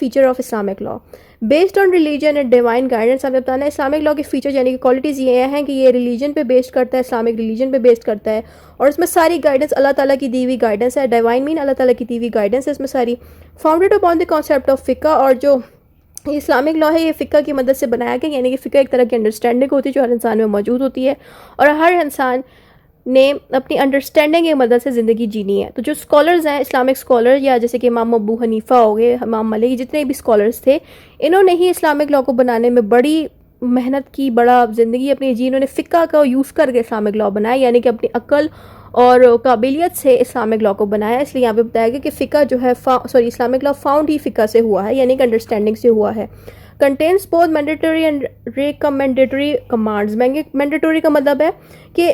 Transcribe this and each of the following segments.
Feature of Islamic law. Based on religion and divine guidance, हमें बताना है Islamic law के फीचर यानी कि क्वालिटीज़ ये हैं कि ये रिलीजन पे बेस्ड करता है, इस्लामिक रिलीजन पे बेस्ड करता है, और इसमें सारी गाइडेंस अल्लाह ताला की दी हुई गाइडेंस है। डिवाइन मीन अल्लाह ताला की दी हुई गाइडेंस है इसमें सारी। Founded upon the concept of फ़िक़्ह, और जो इस्लामिक लॉ है ये फ़िक़्ह की मदद से बनाया गया, यानी कि फ़िक़्ह एक तरह की अंडरस्टैंडिंग होती है जो हर इंसान में मौजूद होती है, और हर इंसान ने अपनी अंडरस्टैंडिंग की मदद से ज़िंदगी जीनी है। तो जो स्कॉलर्स हैं, इस्लामिक स्कॉलर, या जैसे कि इमाम अबू हनीफ़ा हो गए, इमाम मलिक, जितने भी स्कॉलर्स थे, इन्होंने ही इस्लामिक लॉ को बनाने में बड़ी मेहनत की, बड़ा ज़िंदगी अपनी जी। इन्होंने फ़िक़्ह का यूज़ करके इस्लामिक लॉ बनाया, यानी कि अपनी अक्ल और काबिलियत से इस्लामिक लॉ को बनाया। इसलिए यहाँ पे बताया गया कि फ़िक़्ह जो है इस्लामिक लॉ फाउंड ही फ़िक़्ह से हुआ है, यानी कि अंडरस्टैंडिंग से हुआ है। Contains both mandatory and recommendatory commands. Mandatory का मतलब है कि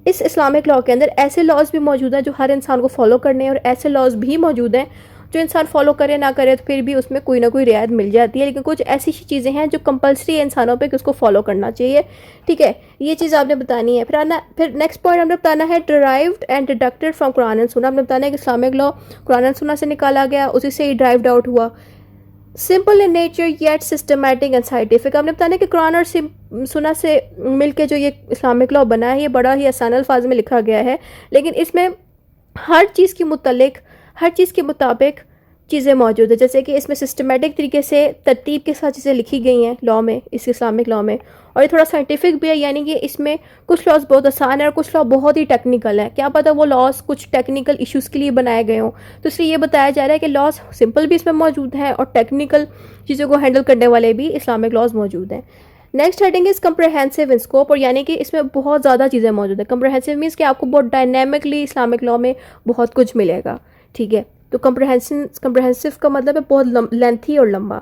इस इस्लामिक लॉ के अंदर ऐसे लॉज भी मौजूद हैं जो हर इंसान को फॉलो करने हैं, और ऐसे लॉज भी मौजूद हैं जो इंसान फॉलो करे ना करे तो फिर भी उसमें कोई ना कोई रियायत मिल जाती है। लेकिन कुछ ऐसी चीज़ें हैं जो कंपलसरी है इंसानों पे कि उसको फॉलो करना चाहिए। ठीक है, ये चीज़ आपने बतानी है। फिर नेक्स्ट पॉइंट हमने बताना है derived and deducted from Quran and सुन्नह। हमने बताना है कि इस्लामिक लॉ कुरान एंड सुन्नह से निकाला गया, उसी से ही ड्राइव्ड आउट हुआ। Simple in nature yet systematic and scientific. हमने बताना है कि कुरान और सुन्नह से मिलके जो ये इस्लामिक लॉ बना है ये बड़ा ही आसान अल्फाज में लिखा गया है, लेकिन इसमें हर चीज़ के मुताबिक चीज़ें मौजूद है। जैसे कि इसमें सिस्टमेटिक तरीके से तरतीब के साथ चीज़ें लिखी गई हैं लॉ में, इस इस्लामिक लॉ में, और ये थोड़ा साइंटिफिक भी है, यानी कि इसमें कुछ लॉज बहुत आसान है और कुछ लॉ बहुत ही टेक्निकल है। क्या पता वो लॉज कुछ टेक्निकल इश्यूज़ के लिए बनाए गए हों, तो इसलिए ये बताया जा रहा है कि लॉज सिंपल भी इसमें मौजूद हैं और टेक्निकल चीज़ों को हैंडल करने वाले भी इस्लामिक लॉज मौजूद हैं। Next heading is comprehensive in scope, और यानी कि इसमें बहुत ज़्यादा चीज़ें मौजूद है। कंप्रहेंसिव मीन्स कि आपको बहुत डायनेमिकली इस्लामिक लॉ में बहुत कुछ मिलेगा। ठीक है, तो कंप्रहेंसिव का मतलब है बहुत लेंथी और लंबा।